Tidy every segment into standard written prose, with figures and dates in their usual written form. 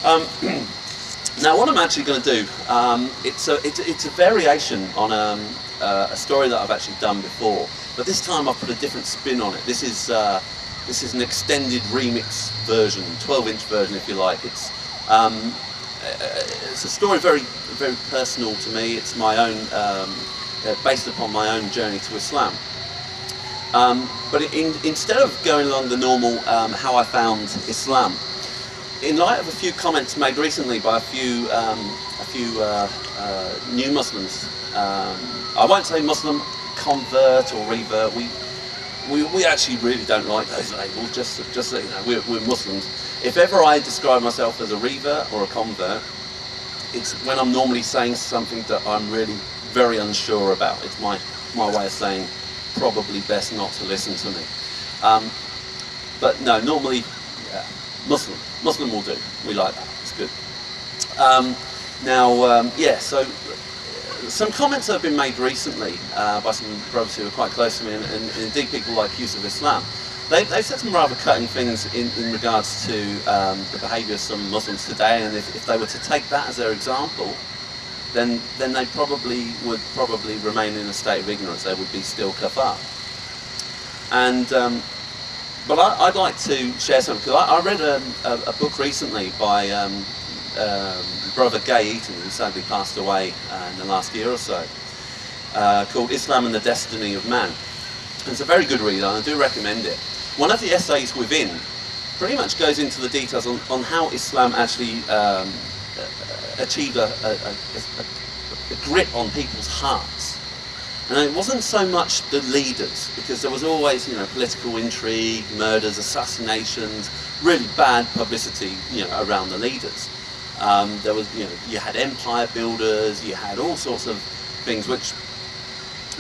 Um, now, what I'm actually going to do, it's a variation on a story that I've actually done before, but this time I've put a different spin on it. This is an extended remix version, 12-inch version, if you like. It's a story very personal to me. It's my own, based upon my own journey to Islam. But instead of going along the normal how I found Islam, in light of a few comments made recently by a few new Muslims, I won't say Muslim convert or revert. We actually really don't like those labels. Just so you know, we're Muslims. If ever I describe myself as a revert or a convert, it's when I'm normally saying something that I'm really very unsure about. It's my way of saying probably best not to listen to me. But no, normally Muslim will do. We like that. It's good. Yeah. So some comments have been made recently by some brothers who are quite close to me, and indeed people like Use of Islam. They've said some rather cutting things in regards to the behaviour of some Muslims today, and if they were to take that as their example, then they would probably remain in a state of ignorance. They would be still kafar. And but I'd like to share something, because I read a book recently by Brother Gay Eaton, who sadly passed away in the last year or so, called Islam and the Destiny of Man. And it's a very good read, and I do recommend it. One of the essays within pretty much goes into the details on how Islam actually achieved a grip on people's hearts. And it wasn't so much the leaders, because there was always, political intrigue, murders, assassinations, really bad publicity, around the leaders. There was, you had empire builders, you had all sorts of things which,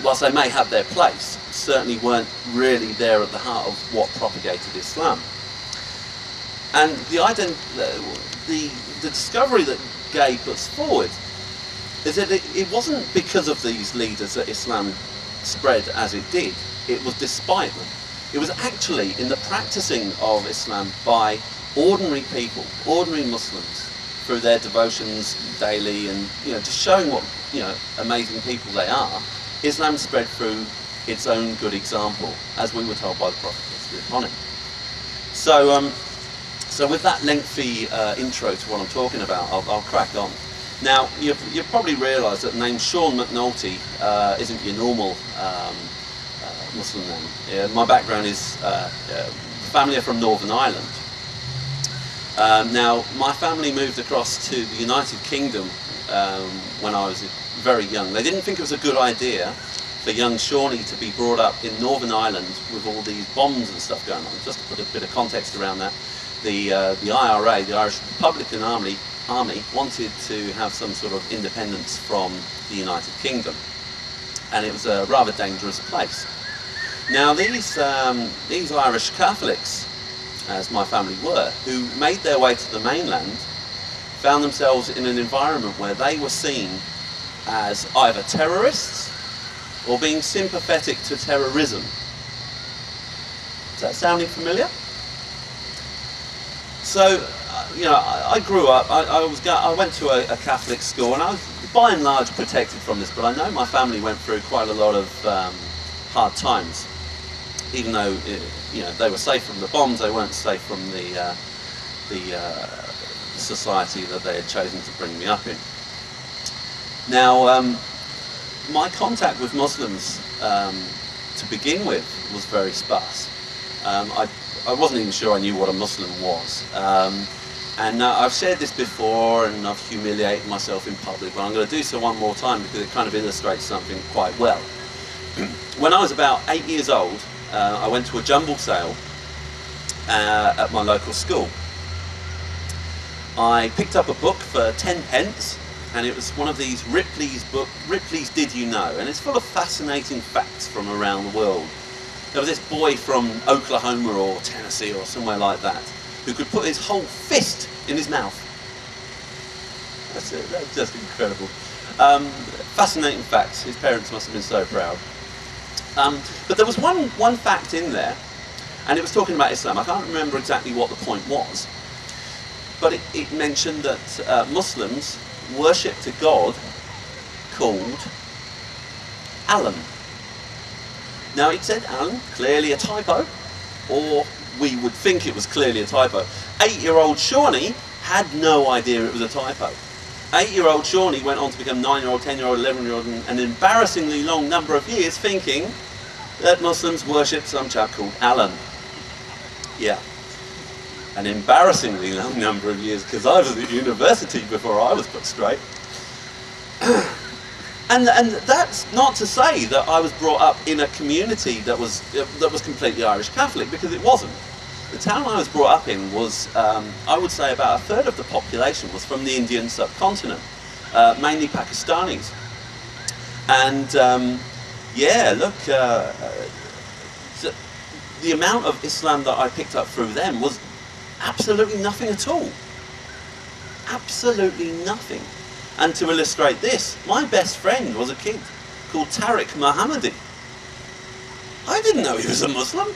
whilst they may have their place, certainly weren't really there at the heart of what propagated Islam. And the discovery that Gay puts forward is that it wasn't because of these leaders that Islam spread as it did. It was despite them. It was actually in the practicing of Islam by ordinary people, ordinary Muslims, through their devotions daily, and just showing what amazing people they are. Islam spread through its own good example, as we were told by the Prophet, peace be upon him. So with that lengthy intro to what I'm talking about, I'll crack on. Now, you've probably realised that the name Sean McNulty isn't your normal Muslim name. Yeah, my background is family are from Northern Ireland. Now, my family moved across to the United Kingdom when I was very young. They didn't think it was a good idea for young Shawnee to be brought up in Northern Ireland with all these bombs and stuff going on. Just to put a bit of context around that, the IRA, the Irish Republican Army, wanted to have some sort of independence from the United Kingdom, and it was a rather dangerous place. Now, these Irish Catholics, as my family were, who made their way to the mainland, found themselves in an environment where they were seen as either terrorists or being sympathetic to terrorism. Is that sounding familiar? So, I grew up, I went to a Catholic school, and I was by and large protected from this, but I know my family went through quite a lot of hard times. Even though they were safe from the bombs, they weren't safe from the society that they had chosen to bring me up in. Now, my contact with Muslims to begin with was very sparse. I wasn't even sure I knew what a Muslim was. And I've shared this before, and I've humiliated myself in public, but I'm going to do so one more time because it kind of illustrates something quite well. When I was about 8 years old, I went to a jumble sale at my local school. I picked up a book for 10 pence, and it was one of these Ripley's Did You Know? And it's full of fascinating facts from around the world. There was this boy from Oklahoma or Tennessee or somewhere like that, who could put his whole fist in his mouth. That's just incredible. Fascinating facts. His parents must have been so proud. But there was one fact in there, and it was talking about Islam. I can't remember exactly what the point was. but it mentioned that Muslims worshipped a god called Alan. Now it said Alan, clearly a typo, or we would think it was clearly a typo. 8-year-old Shawnee had no idea it was a typo. 8-year-old Shawnee went on to become 9-year-old, 10-year-old, 11-year-old, and an embarrassingly long number of years thinking that Muslims worshipped some chap called Alan. Yeah, an embarrassingly long number of years, because I was at university before I was put straight. And that's not to say that I was brought up in a community that was completely Irish Catholic, because it wasn't. The town I was brought up in was, I would say about 1/3 of the population was from the Indian subcontinent, mainly Pakistanis. And yeah, look, the amount of Islam that I picked up through them was absolutely nothing at all. Absolutely nothing. And to illustrate this, my best friend was a kid called Tariq Mohammadi. I didn't know he was a Muslim.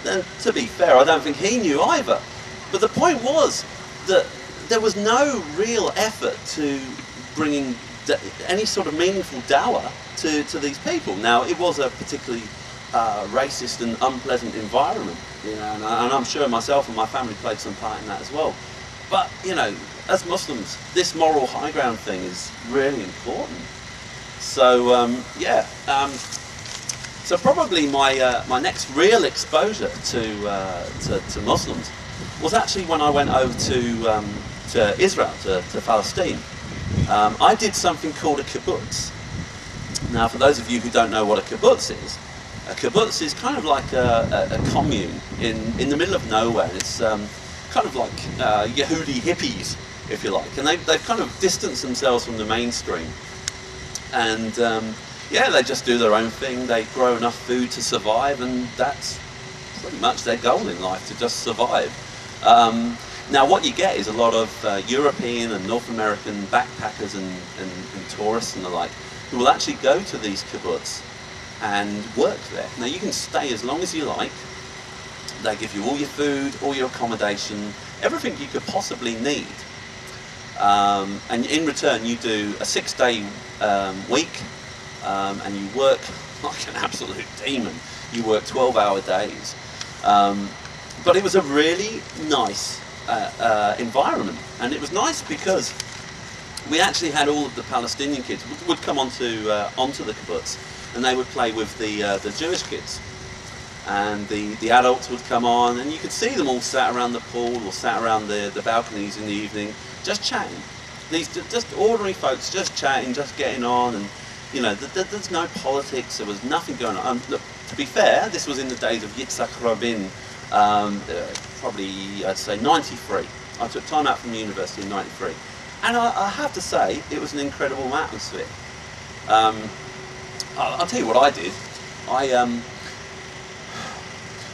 And to be fair, I don't think he knew either. But the point was that there was no real effort to bringing any sort of meaningful dawah to these people. Now, it was a particularly racist and unpleasant environment, you know, and I'm sure myself and my family played some part in that as well. But, you know, as Muslims, this moral high ground thing is really important. So, yeah. So probably my next real exposure to Muslims was actually when I went over to Israel, to Palestine. I did something called a kibbutz. Now, for those of you who don't know what a kibbutz is kind of like a commune in the middle of nowhere. It's kind of like Yehudi hippies, if you like, and they've kind of distanced themselves from the mainstream. And yeah, they just do their own thing. They grow enough food to survive, and that's pretty much their goal in life, to just survive. Now, what you get is a lot of European and North American backpackers and tourists and the like, who will actually go to these kibbutz and work there. Now, you can stay as long as you like. They give you all your food, all your accommodation, everything you could possibly need. And in return, you do a 6-day week. And you work like an absolute demon. You work 12-hour days. But it was a really nice environment. And it was nice because we actually had all of the Palestinian kids would come onto the kibbutz, and they would play with the Jewish kids. And the adults would come on, and you could see them all sat around the pool or sat around the balconies in the evening, just chatting. These just ordinary folks, just chatting, just getting on, and you know, there's no politics, there was nothing going on. Look, to be fair, this was in the days of Yitzhak Rabin, probably, I'd say, 93. I took time out from university in 93. And I have to say, it was an incredible atmosphere. I'll tell you what I did.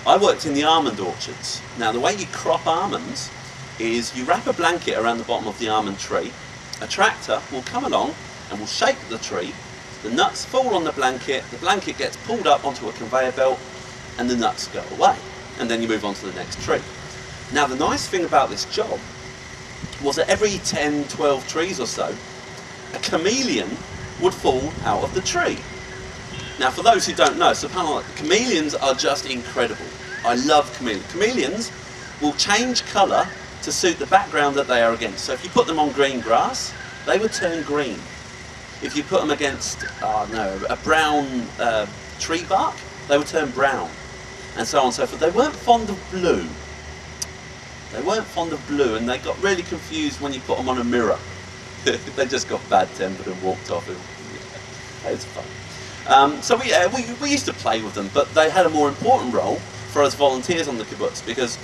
I worked in the almond orchards. Now, the way you crop almonds is you wrap a blanket around the bottom of the almond tree. A tractor will come along and will shake the tree. The nuts fall on the blanket gets pulled up onto a conveyor belt, and the nuts go away. And then you move on to the next tree. Now, the nice thing about this job was that every 10, 12 trees or so, a chameleon would fall out of the tree. Now, for those who don't know, subhanAllah, chameleons are just incredible. I love chameleons. Chameleons will change colour to suit the background that they are against. So if you put them on green grass, they would turn green. If you put them against, a brown tree bark, they would turn brown, and so on and so forth. They weren't fond of blue. They weren't fond of blue, and they got really confused when you put them on a mirror. They just got bad-tempered and walked off. It was fun. So we used to play with them, but they had a more important role for us volunteers on the kibbutz, because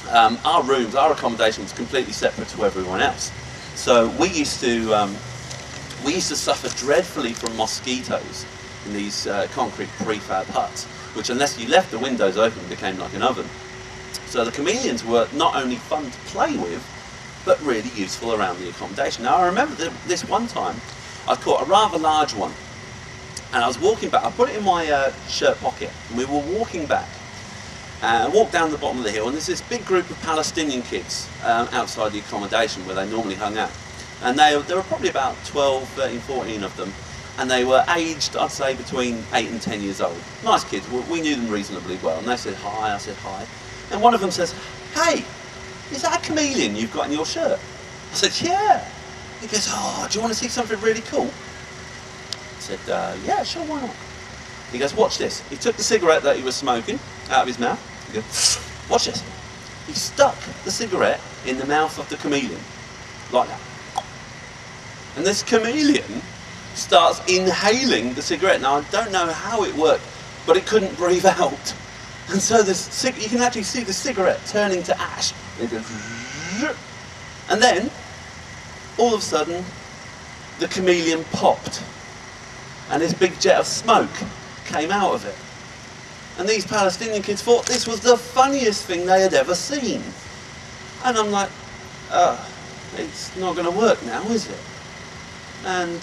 our accommodation was completely separate to everyone else. So we used to suffer dreadfully from mosquitoes in these concrete prefab huts, which, unless you left the windows open, became like an oven. So the chameleons were not only fun to play with, but really useful around the accommodation. Now, I remember this one time, I caught a rather large one, and I was walking back. I put it in my shirt pocket, and we were walking back. walked down the bottom of the hill, and there's this big group of Palestinian kids outside the accommodation where they normally hung out. And there were probably about 12, 13, 14 of them, and they were aged, I'd say, between 8 and 10 years old. Nice kids, we knew them reasonably well, and they said hi, I said hi. And one of them says, "Hey, is that a chameleon you've got in your shirt?" I said, "Yeah." He goes, "Oh, do you want to see something really cool?" I said, "Yeah, sure, why not?" He goes, "Watch this." He took the cigarette that he was smoking out of his mouth. He goes, "Watch this." He stuck the cigarette in the mouth of the chameleon, like that. And this chameleon starts inhaling the cigarette. Now, I don't know how it worked, but it couldn't breathe out. And so you can actually see the cigarette turning to ash. It goes, and then, all of a sudden, the chameleon popped. And this big jet of smoke came out of it. And these Palestinian kids thought this was the funniest thing they had ever seen. And I'm like, it's not going to work now, is it? And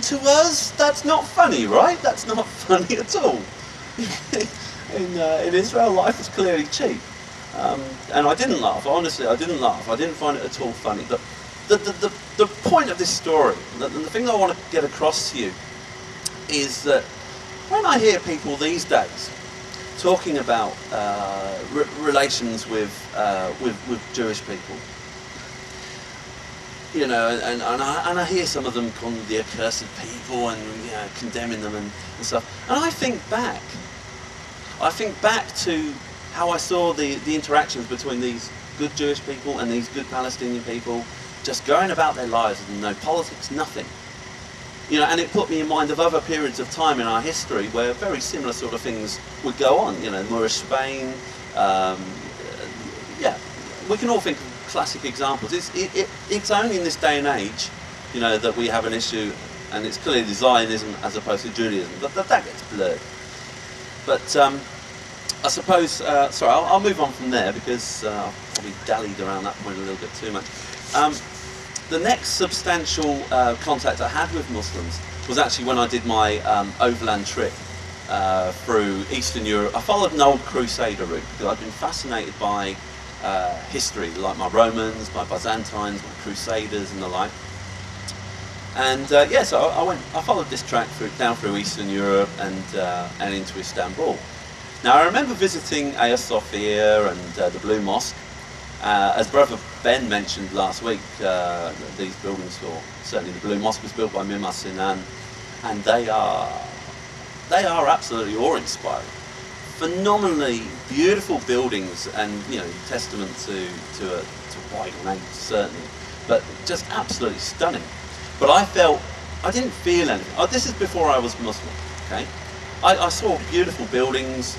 to us, that's not funny, right? That's not funny at all. In Israel, life is clearly cheap. And I didn't laugh, honestly, I didn't laugh. I didn't find it at all funny. But the point of this story, and the thing I want to get across to you, is that when I hear people these days talking about relations with Jewish people, you know, and I hear some of them call them the accursed people and, you know, condemning them and stuff. And I think back to how I saw the interactions between these good Jewish people and these good Palestinian people, just going about their lives with no politics, nothing. You know, and it put me in mind of other periods of time in our history where very similar sort of things would go on. You know, Moorish Spain. Yeah, we can all think of classic examples. It's only in this day and age, you know, that we have an issue, and it's clearly Zionism as opposed to Judaism. That gets blurred. But I suppose, sorry, I'll move on from there because I've probably dallied around that point a little bit too much. The next substantial contact I had with Muslims was actually when I did my overland trip through Eastern Europe. I followed an old Crusader route because I'd been fascinated by history, like my Romans, my Byzantines, my Crusaders and the like. And yeah, so I followed this track down through Eastern Europe and into Istanbul. Now I remember visiting Hagia Sophia and the Blue Mosque. As Brother Ben mentioned last week, these buildings, or certainly the Blue Mosque, was built by Mimar Sinan, and they are absolutely awe-inspiring. Phenomenally beautiful buildings, and, you know, testament to wide range certainly, but just absolutely stunning. But I didn't feel anything. Oh, this is before I was Muslim. Okay, I saw beautiful buildings,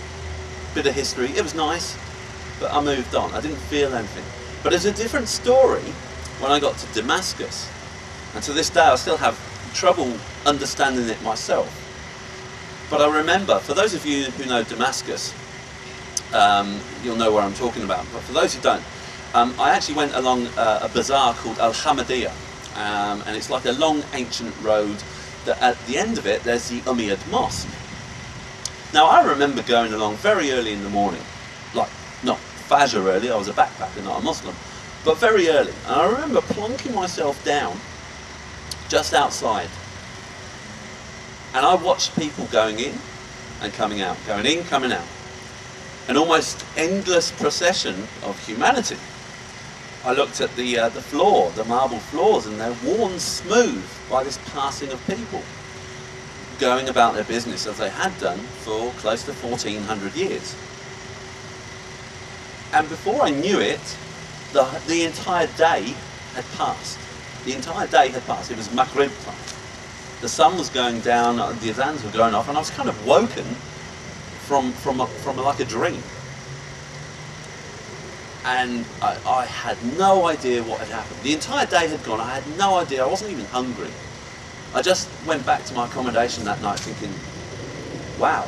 bit of history. It was nice. But I moved on. I didn't feel anything. But it's a different story when I got to Damascus. And to this day I still have trouble understanding it myself. But I remember, for those of you who know Damascus, you'll know where I'm talking about. But for those who don't, I actually went along a bazaar called Al-Hamadiyah. And it's like a long ancient road that at the end of it there's the Umayyad Mosque. Now I remember going along very early in the morning, like not Fajr early, I was a backpacker, not a Muslim, but very early. And I remember plonking myself down just outside. And I watched people going in and coming out, going in, coming out. An almost endless procession of humanity. I looked at the floor, the marble floors, and they're worn smooth by this passing of people, going about their business as they had done for close to 1400 years. And before I knew it, the entire day had passed. The entire day had passed. It was Maghrib time. The sun was going down, the adhans were going off, and I was kind of woken from like a dream. And I had no idea what had happened. The entire day had gone. I had no idea. I wasn't even hungry. I just went back to my accommodation that night thinking, wow,